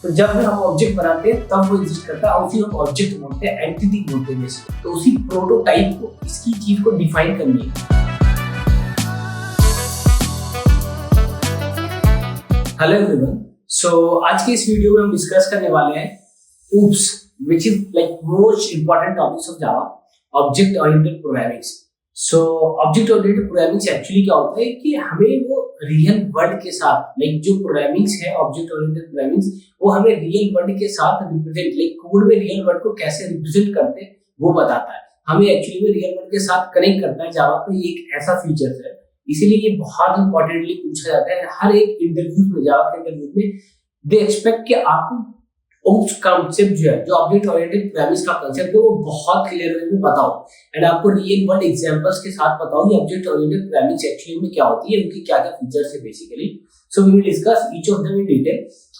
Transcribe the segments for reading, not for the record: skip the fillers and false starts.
तो जब भी हम ऑब्जेक्ट बनाते हैं तब वो एग्जिस्ट करता है और उसी हम ऑब्जेक्ट बोलते हैं, एंटिटी बोलते हैं बेसिकली। तो उसी प्रोटोटाइप को, इसकी चीज को डिफाइन करनी है। हेलो एवरीवन, सो आज के इस वीडियो में हम डिस्कस करने वाले हैं oops, which is like most important topics of Java, object oriented programming. So object oriented programming actually क्या होता है कि हमें वो रियल वर्ल्ड के साथ, लाइक जो प्रोग्रामिंग्स है ऑब्जेक्ट ओरिएंटेड प्रोग्रामिंग, वो हमें रियल वर्ल्ड के साथ रिप्रेजेंट, लाइक कोड में रियल वर्ल्ड को कैसे रिप्रेजेंट करते हैं वो बताता है। हमें एक्चुअली में रियल वर्ल्ड के साथ कनेक्ट करता है जावा का, ये एक ऐसा फीचर है, इसीलिए ये बहुत इंपॉर्टेंटली पूछा जाता है हर एक इंटरव्यू में। जावा के इंटरव्यू में दे एक्सपेक्ट कि आपको OOPS कंसेप्ट जो है, जो ऑब्जेक्ट ओरिएंटेड प्रोग्रामिंग का कंसेप्ट है, वो बहुत क्लियर वे में बताओ एंड आपको रियल वर्ल्ड एग्जांपल्स के साथ बताओ कि ऑब्जेक्ट ओरिएंटेड प्रोग्रामिंग एक्चुअली में क्या होती है, उनकी क्या-क्या फीचर्स है basically. So we will discuss each of them in detail,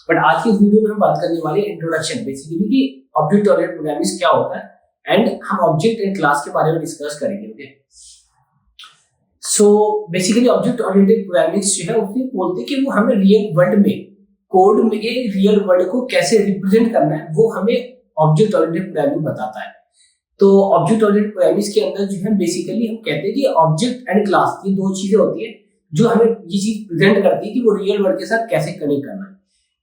but आज की इस वीडियो में हम बात करने वाले हैं इंट्रोडक्शन बेसिकली कि ऑब्जेक्ट ओरिएंटेड प्रोग्रामिंग क्या होता है एंड हम ऑब्जेक्ट एंड क्लास के बारे में डिस्कस करेंगे। Okay, so basically object oriented programming जो है उसमें बोलते हैं कि वो हमें रियल वर्ल्ड में, कोड में रियल वर्ल्ड को कैसे रिप्रेजेंट करना है, वो हमें ऑब्जेक्ट ओरिएंटेड प्रोग्रामिंग बताता है। तो ऑब्जेक्ट ओरिएंटेड प्रोग्रामिंग के अंदर जो है बेसिकली हम कहते हैं कि ऑब्जेक्ट एंड क्लास, ये दो चीजें होती है जो हमें ये चीज प्रेजेंट करती है कि वो रियल वर्ल्ड के साथ कैसे कनेक्ट करना है।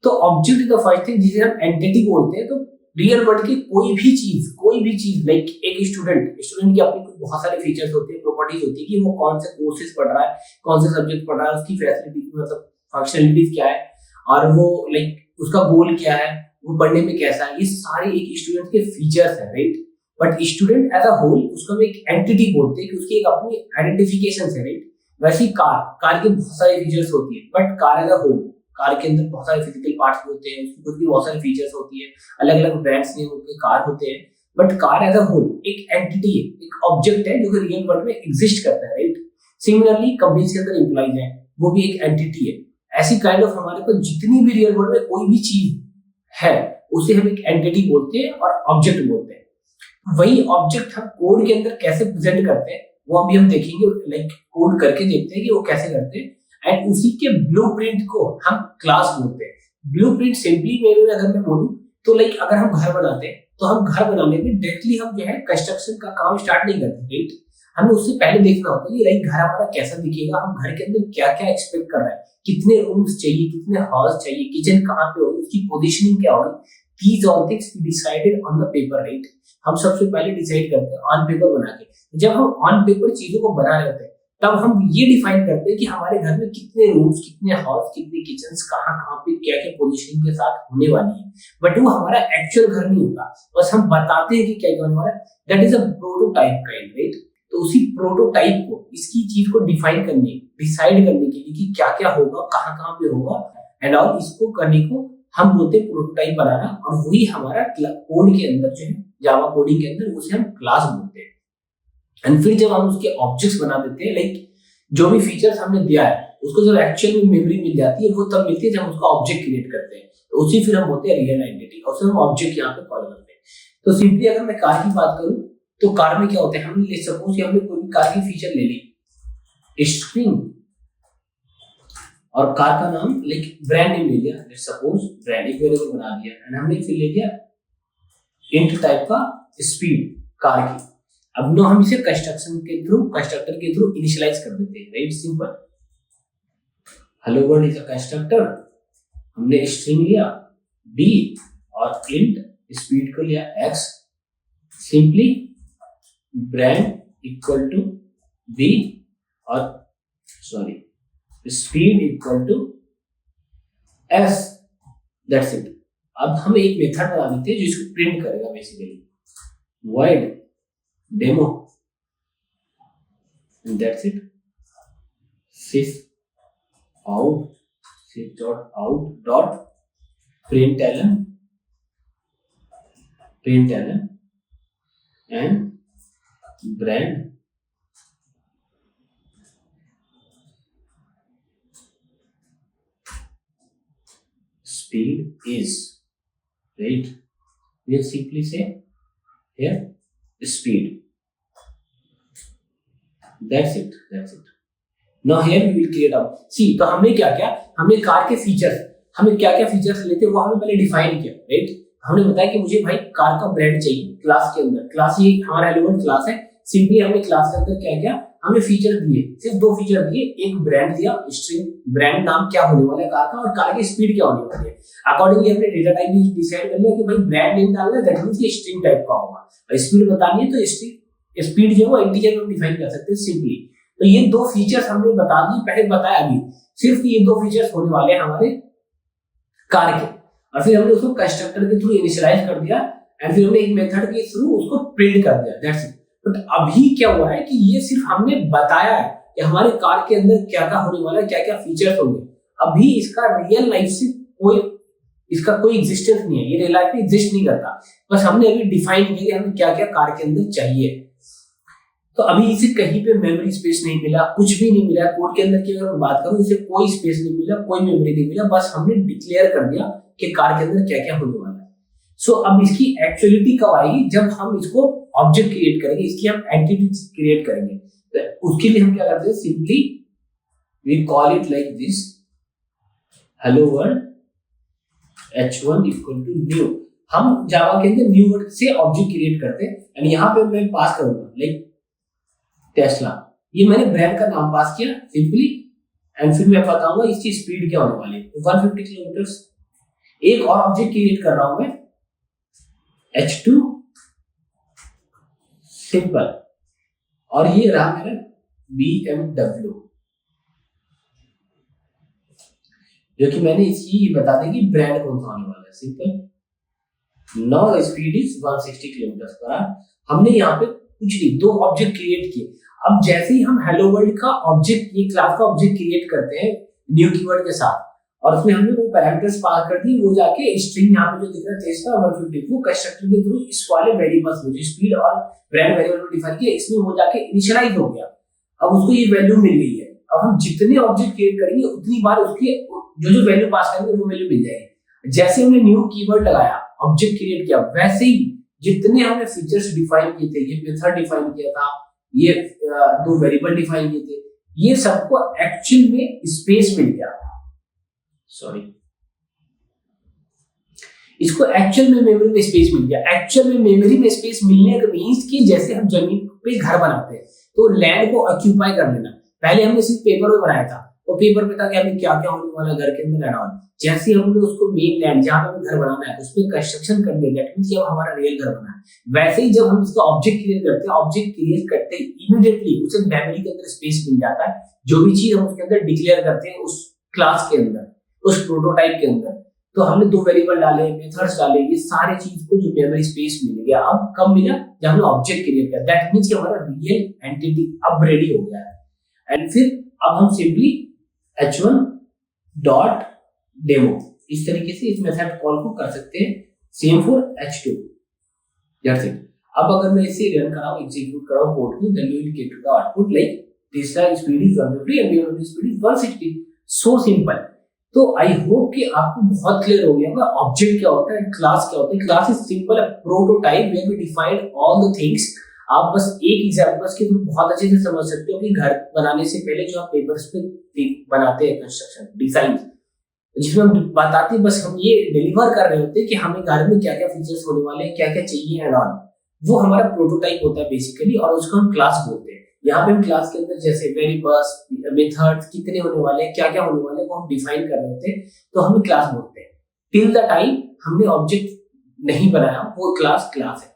तो object is the first thing जिसे हम एंटिटी बोलते हैं। तो रियल वर्ल्ड की कोई भी चीज लाइक एक स्टूडेंट की अपनी बहुत सारे फीचर्स होते हैं, प्रॉपर्टीज होती है कि वो कौन से कोर्सेज पढ़ रहा है, कौन से सब्जेक्ट पढ़ रहा है, उसकी फैसिलिटी मतलब फंक्शनलिटीज क्या है और वो लाइक उसका गोल क्या है, वो पढ़ने में कैसा है, ये सारे एक स्टूडेंट के फीचर्स है, right. But student as a whole उसको हम एक एंटिटी बोलते हैं कि उसकी एक अपनी आइडेंटिफिकेशन है, राइट। वैसे ही कार के बहुत सारे फीचर्स होती है, but car as a whole, car के अंदर बहुत सारे फिजिकल पार्ट्स होते हैं, उसकी खुद की बहुत सारे फीचर्स होती है, अलग अलग ब्रांड्स नेम के कार होते हैं, but car as a whole एक एंटिटी है, एक ऑब्जेक्ट है जो कि रियल वर्ल्ड में एग्जिस्ट करता है, राइट। सिमिलरली कंपनीज के अंदर एम्प्लॉइज है, वो भी एक एंटिटी है। ऐसी काइंड ऑफ हमारे पास जितनी भी रियल वर्ल्ड में कोई भी चीज है उसे हम एक एंटिटी बोलते हैं और ऑब्जेक्ट बोलते हैं। वही ऑब्जेक्ट हम कोड के अंदर कैसे प्रेजेंट करते हैं वो अभी हम देखेंगे, लाइक कोड करके देखते हैं कि वो कैसे करते हैं एंड उसी के ब्लूप्रिंट को हम क्लास बोलते हैं। ब्लूप्रिंट सिंपली वे में अगर मैं बोलूं तो लाइक अगर हम घर बनाते हैं तो हम घर बनाने में डायरेक्टली हम जो है कंस्ट्रक्शन का काम स्टार्ट नहीं करते, राइट। हमें उससे पहले देखना होता है कि लाइक घर हमारा कैसा दिखेगा, हम घर के अंदर क्या क्या एक्सपेक्ट कर रहे हैं, कितने रूम्स चाहिए, कितने हॉल्स चाहिए, किचन कहाँ पे होगी, उसकी पोजीशनिंग क्या होगी। These all things we decided on the paper, right. हम सबसे पहले डिसाइड करते हैं ऑन पेपर बना के। जब हम ऑन पेपर चीजों को बना रहे होते हैं तब हम ये डिफाइन करते हैं कि हमारे घर में कितने रूम्स, कितने हॉल्स, कितने किचन्स, कहाँ पे क्या क्या पोजीशनिंग के साथ होने वाली है। बट वो हमारा एक्चुअल घर नहीं होता, बस हम बताते हैं कि क्या होने वाला है। That is a prototype kind, right. तो उसी प्रोटोटाइप को, इसकी चीज को डिफाइन करने, डिसाइड करने के लिए कि क्या क्या होगा, कहाँ पे होगा एंड ऑल, इसको करने को हम बोलते हैं प्रोटोटाइप बनाना। और वही हमारा कोड के अंदर जो है, जावा कोडिंग के अंदर, उसे हम क्लास बोलते हैं। एंड फिर जब हम उसके ऑब्जेक्ट्स बना देते हैं, लाइक जो भी फीचर्स हमने दिया है उसको जब एक्चुअल में मेमोरी मिल जाती है, वो तब मिलती है जब हम उसका ऑब्जेक्ट क्रिएट करते हैं। तो उसी फिर हम बोलते हैं रियल आइडेंटिटी, और फिर हम ऑब्जेक्ट यहाँ पे कॉल करते हैं। तो सिंपली अगर मैं कार की बात करूं तो कार में क्या होता है, हमने ले सपोज हमने कोई भी कार की फीचर ले ली, स्ट्रिंग, और कार का नाम लाइक ब्रांड नेम ले लिया, लेट्स सपोज ब्रांड एक वेरिएबल बना दिया एंड हमने फिर ले लिया इंट टाइप का स्पीड कार की। अब नो हम इसे कंस्ट्रक्टर के थ्रू इनिशियलाइज कर देते हैं, right. Simple, hello world is a constructor, हमने स्ट्रिंग लिया b और इंट स्पीड को लिया x, simply brand equal to b और speed equal to s, that's it. अब हम एक मेथड बना देते हैं जो इसको प्रिंट करेगा basically, void demo, and that's it. sys dot out dot println and brand speed is, right. We'll simply say here speed. That's it. Now here we will create up. See, तो हमने क्या किया, हमने car के features हमें क्या क्या features लेते हैं वो हमने पहले डिफाइन किया, राइट। हमने बताया कि मुझे भाई कार का ब्रांड चाहिए क्लास के अंदर, क्लास ये हमारा एलिमेंट क्लास है। सिंपली हमने क्लास के अंदर क्या क्या हमें फीचर दिए, सिर्फ 2 फीचर दिए, एक ब्रांड दिया, स्ट्रिंग ब्रांड नाम क्या होने वाला है कार का, और कार की स्पीड क्या होने वाली है। अकॉर्डिंगली हमने डेटा टाइप भी डिसाइड कर लिया कि भाई ब्रांड नेम डालना है, दैट मींस ये स्ट्रिंग टाइप का होगा, और स्पीड बतानी है तो स्पीड जो है वो इंटीजर में डिफाइन कर सकते हैं सिंपली। तो ये 2 फीचर्स हमने बता दिए, पहले बताया अभी सिर्फ ये 2 फीचर्स होने वाले हैं हमारे कार के, और फिर हमने उसको कंस्ट्रक्टर के थ्रू इनिशियलाइज कर दिया, एंड फिर हमने एक मेथड के थ्रू उसको प्रिंट कर दिया, दैट्स इट। बट अभी क्या हुआ है कि ये सिर्फ हमने बताया है कि हमारे कार के अंदर क्या क्या होने वाला है, क्या क्या फीचर्स होंगे। अभी इसका रियल लाइफ से कोई एग्जिस्टेंस नहीं है, ये रियल लाइफ में एग्जिस्ट नहीं करता, बस हमने अभी डिफाइन किया हमें क्या क्या कार के अंदर चाहिए। तो अभी इसे कहीं पे मेमोरी स्पेस नहीं मिला, कुछ भी नहीं मिला, कोड के अंदर की अगर मैं बात करूं इसे कोई स्पेस नहीं मिला, कोई मेमोरी नहीं मिला, बस हमने डिक्लेयर कर दिया कि कार के अंदर क्या क्या होने वाला है। सो अब इसकी एक्चुअलिटी कब आएगी, जब हम इसको ऑब्जेक्ट क्रिएट करेंगे, इसकी हम एंटिटी क्रिएट करेंगे। तो उसके लिए हम क्या करते हैं, simply we call it like this, hello world h1 equal to new. हम जावा के अंदर न्यू वर्ड से ऑब्जेक्ट क्रिएट करते हैं, एंड यहाँ पे मैं पास करूंगा लाइक टेस्ला, ये मैंने ब्रांड का नाम पास किया सिंपली, एंड फिर मैं बताऊंगा इसकी स्पीड क्या होने वाली है, 150 किलोमीटर। एक और ऑब्जेक्ट क्रिएट कर रहा हूं मैं h2 सिंपल, और ये रहा मेरा BMW, जो कि मैंने इसकी बता दें कि ब्रांड कौन सा होने वाला है, simple. Now speed is 160 kilometre per hour. हमने यहाँ पे कुछ नहीं, 2 ऑब्जेक्ट क्रिएट किए। अब जैसे ही हम हेलो वर्ल्ड का ऑब्जेक्ट, ये क्लास का ऑब्जेक्ट क्रिएट करते हैं न्यू कीवर्ड के साथ, और उसमें हमने वो पैरामीटर्स पास कर दी, वो जाके स्ट्रिंग यहाँ पे जो दिख रहा है टेस्ला 150, वो कंस्ट्रक्टर के थ्रू इस वाले वेरिएबल्स में जो स्पीड और ब्रांड वेरिएबल में डिफाइन किया, इसमें वो जाके इनिशियलाइज हो गया। अब उसको ये वैल्यू मिल गई है। अब हम जितने ऑब्जेक्ट क्रिएट करेंगे उतनी बार उसकी जो वैल्यू पास करेंगे वो वैल्यू मिल जाएगी। जैसे हमने न्यू कीवर्ड लगाया, ऑब्जेक्ट क्रिएट किया, वैसे ही जितने हमने फीचर्स डिफाइन किए थे, ये मेथड डिफाइन किया था, ये 2 वेरिएबल डिफाइन किए थे, ये सबको एक्चुअल में स्पेस मिल गया। सॉरी, इसको एक्चुअल में मेमोरी में स्पेस मिल गया। एक्चुअल में मेमोरी में स्पेस मिलने का मींस कि जैसे हम जमीन पे घर बनाते हैं तो लैंड को ऑक्यूपाई कर लेना। पहले हमने सिर्फ पेपर में बनाया था, वो पेपर पे था कि हमें क्या क्या होने वाला घर के अंदर एड ऑन। जैसे हमने उसको मेन लैंड जहां पे हमें घर बनाना है उस पर कंस्ट्रक्शन कर दिया, दैट मींस अब हमारा रियल घर बना है। वैसे ही जब हम इसका ऑब्जेक्ट क्रिएट करते हैं, ऑब्जेक्ट क्रिएट करते ही इमीडिएटली उसे मेमोरी के अंदर स्पेस मिल जाता है। जो भी चीज हम उसके अंदर डिक्लेयर करते हैं उस क्लास के अंदर, उस प्रोटोटाइप के अंदर, तो हमने 2 वेरिएबल डाले, मेथड्स डाले, ये सारे चीज को जो मेमोरी स्पेस मिल गया। अब कब मिला, जब हमने ऑब्जेक्ट क्रिएट किया, दैट मींस कि हमारा रियल एंटिटी अब रेडी हो गया है। एंड फिर अब हम सिंपली h1 डॉट डेमो इस तरीके से इस मेथड कॉल को कर सकते हैं। सेम फॉर h2 जैसे। अब अगर मैं इसे रन कराऊं, एग्जीक्यूट कराऊं कोड को, then you will get the output like this speed is 150 and your speed is 160। So simple. तो आई होप कि आपको बहुत क्लियर हो गया होगा ऑब्जेक्ट क्या होता है, क्लास क्या होता है। Class is simple a prototype where we define all the things. आप बस एक एग्जांपल्स के थ्रू बहुत अच्छे से समझ सकते हो कि घर बनाने से पहले जो आप पेपर्स पे बनाते हैं कंस्ट्रक्शन डिजाइन, जिसमें हम बताते हैं, बस हम ये डिलीवर कर रहे होते हैं कि हमें घर में क्या क्या फीचर्स होने वाले हैं, क्या क्या चाहिए एंड ऑल। वो हमारा प्रोटोटाइप होता है बेसिकली, और उसको हम क्लास बोलते हैं। यहाँ पे हम क्लास के अंदर जैसे वेरिएबल्स, मेथड्स कितने होने वाले हैं, क्या क्या होने वाले हैं, वो हम डिफाइन कर रहे होते हैं, तो हमें क्लास बोलते हैं। टिल द टाइम हमने ऑब्जेक्ट नहीं बनाया, वो क्लास है,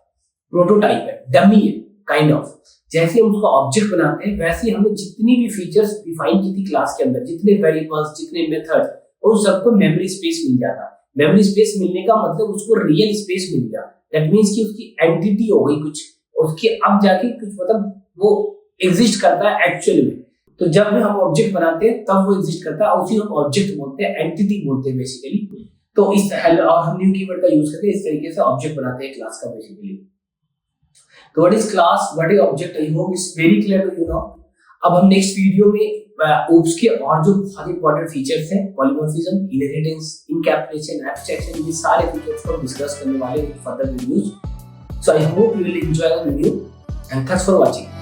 प्रोटोटाइप है, डमी है काइंड ऑफ। जैसे हम उसका ऑब्जेक्ट बनाते हैं वैसे ही हमने जितनी भी फीचर्स डिफाइन की थी क्लास के अंदर, जितने वेरिएबल्स, जितने मेथड्स, और सबको मेमोरी स्पेस मिल जाता। मेमोरी स्पेस मिलने का मतलब उसको रियल स्पेस मिल गया, दैट मींस कि उसकी एंटिटी हो गई कुछ, उसके अब जाके कुछ मतलब वो एग्जिस्ट करता है एक्चुअल में। तो जब हम ऑब्जेक्ट बनाते हैं तब वो एग्जिस्ट करता है, और उसी हम ऑब्जेक्ट बोलते हैं, एंटिटी बोलते हैं बेसिकली। तो इस और हम न्यू कीवर्ड का यूज करके इस तरीके से ऑब्जेक्ट बनाते हैं क्लास का बेसिकली। तो what is class, what is object, I hope it's very clear to you now. अब हम नेक्स्ट वीडियो में ओप्स के और जो बहुत इंपॉर्टेंट फीचर्स हैं, पॉलीमॉर्फिज्म, इनहेरिटेंस, इनकैप्सुलेशन, एब्स्ट्रैक्शन, ये सारे फीचर्स को डिस्कस करने वाले हैं further videos. So I hope you will enjoy the video and thanks for watching.